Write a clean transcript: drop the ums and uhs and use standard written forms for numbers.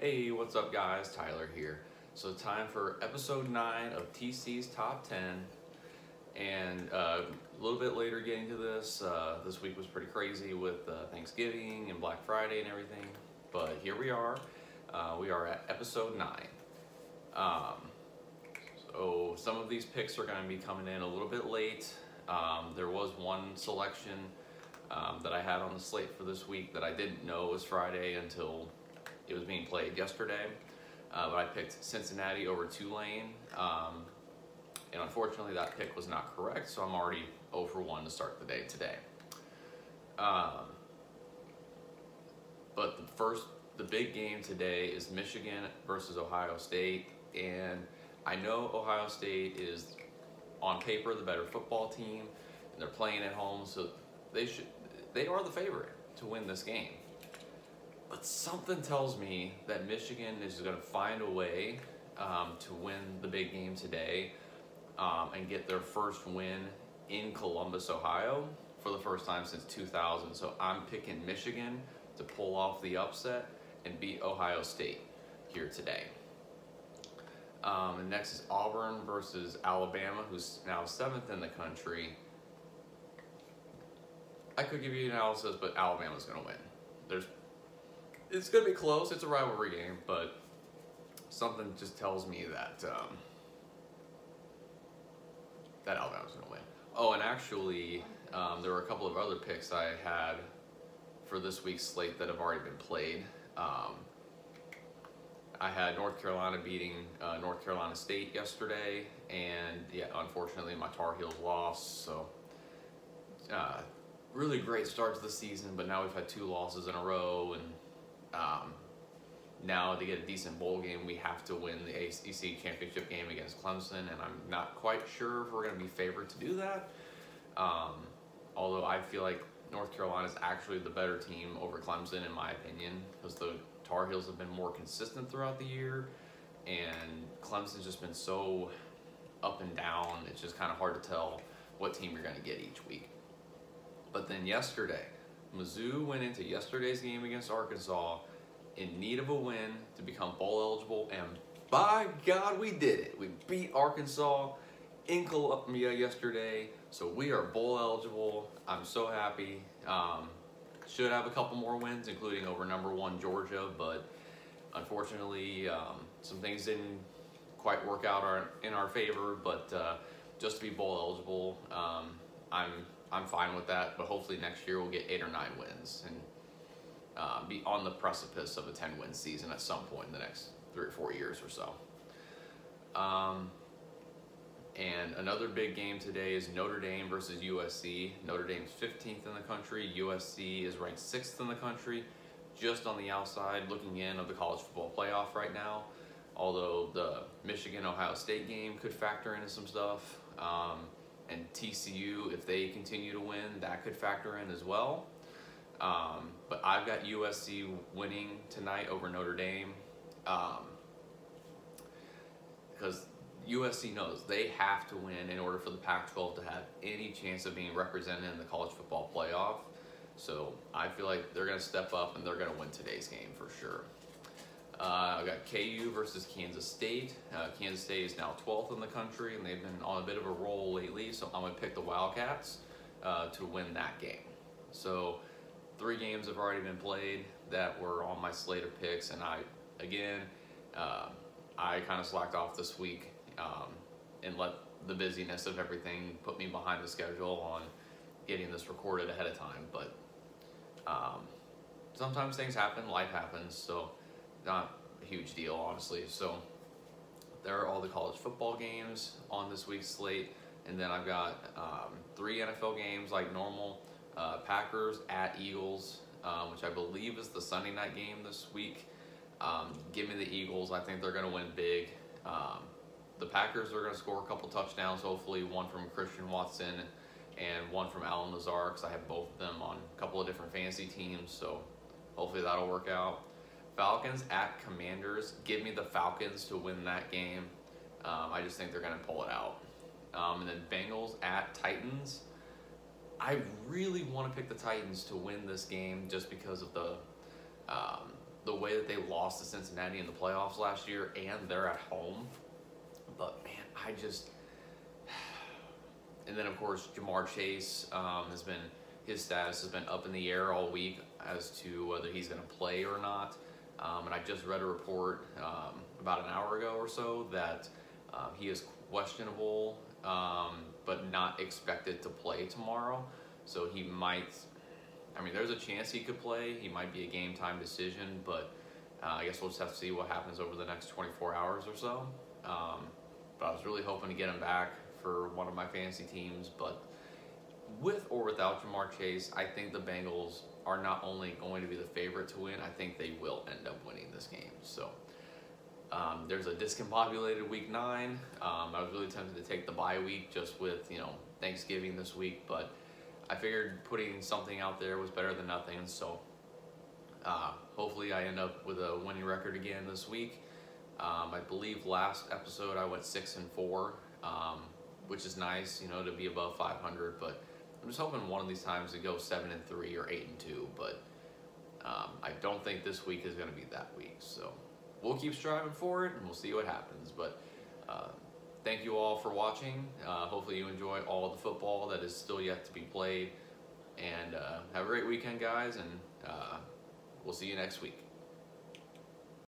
Hey, what's up guys? Tyler here. So time for episode 9 of TC's Top 10. And a little bit later getting to this. This week was pretty crazy with Thanksgiving and Black Friday and everything. But here we are. We are at episode 9. So some of these picks are going to be coming in a little bit late. There was one selection that I had on the slate for this week that I didn't know was Friday until it was being played yesterday. But I picked Cincinnati over Tulane. And unfortunately that pick was not correct, so I'm already 0 for 1 to start the day today. But the big game today is Michigan versus Ohio State. And I know Ohio State is on paper the better football team, and they're playing at home, so they are the favorite to win this game. But something tells me that Michigan is going to find a way to win the big game today and get their first win in Columbus, Ohio for the first time since 2000. So I'm picking Michigan to pull off the upset and beat Ohio State here today. And next is Auburn versus Alabama, who's now 7th in the country. I could give you an analysis, but Alabama's going to win. It's going to be close. It's a rivalry game, but something just tells me that that Alabama's going to win. Oh, and actually, there were a couple of other picks I had for this week's slate that have already been played. I had North Carolina beating North Carolina State yesterday, and yeah, unfortunately my Tar Heels lost. So really great start to the season, but now we've had 2 losses in a row, and now to get a decent bowl game, we have to win the ACC championship game against Clemson, and I'm not quite sure if we're going to be favored to do that. Although I feel like North Carolina is actually the better team over Clemson, in my opinion, because the Tar Heels have been more consistent throughout the year, and Clemson's just been so up and down. It's just kind of hard to tell what team you're going to get each week. But then yesterday, Mizzou went into yesterday's game against Arkansas in need of a win to become bowl eligible, and by God, we did it. We beat Arkansas in Columbia yesterday, so we are bowl eligible. I'm so happy. Should have a couple more wins, including over #1 Georgia, but unfortunately, some things didn't quite work out in our favor. But just to be bowl eligible, I'm fine with that. But hopefully next year we'll get 8 or 9 wins and be on the precipice of a 10-win season at some point in the next 3 or 4 years or so. And another big game today is Notre Dame versus USC. Notre Dame's 15th in the country. USC is ranked 6th in the country, just on the outside looking in of the college football playoff right now. Although the Michigan-Ohio State game could factor into some stuff. And TCU, if they continue to win, that could factor in as well. But I've got USC winning tonight over Notre Dame. Because USC knows they have to win in order for the Pac-12 to have any chance of being represented in the college football playoff. So I feel like they're going to step up and they're going to win today's game for sure. I got KU versus Kansas State. Kansas State is now 12th in the country, and they've been on a bit of a roll lately, so I'm going to pick the Wildcats to win that game. So 3 games have already been played that were on my slate of picks, and I kind of slacked off this week and let the busyness of everything put me behind the schedule on getting this recorded ahead of time. But sometimes things happen, life happens, so not a huge deal, honestly. So there are all the college football games on this week's slate, and then I've got 3 NFL games like normal. Packers at Eagles, which I believe is the Sunday night game this week. Give me the Eagles. I think they're going to win big. The Packers are going to score a couple touchdowns, hopefully one from Christian Watson and one from Allen Lazard, because I have both of them on a couple of different fantasy teams, so hopefully that'll work out. Falcons at Commanders. Give me the Falcons to win that game. I just think they're going to pull it out. And then Bengals at Titans. I really want to pick the Titans to win this game just because of the the way that they lost to Cincinnati in the playoffs last year, and they're at home. But man, and then of course Jamar Chase his status has been up in the air all week as to whether he's going to play or not. And I just read a report about an hour ago or so that he is questionable, but not expected to play tomorrow. So he might. I mean, there's a chance he could play. He might be a game time decision, but I guess we'll just have to see what happens over the next 24 hours or so. But I was really hoping to get him back for one of my fantasy teams. But with or without Jamar Chase, I think the Bengals are not only going to be the favorite to win, I think they will end up winning this game. So there's a discombobulated week 9. I was really tempted to take the bye week just with, Thanksgiving this week, but I figured putting something out there was better than nothing. So hopefully I end up with a winning record again this week. I believe last episode I went 6-4, which is nice, to be above 500. But I'm just hoping one of these times to go 7-3 or 8-2. But I don't think this week is going to be that week. So we'll keep striving for it, and we'll see what happens. But thank you all for watching. Hopefully you enjoy all the football that is still yet to be played. And have a great weekend, guys, and we'll see you next week.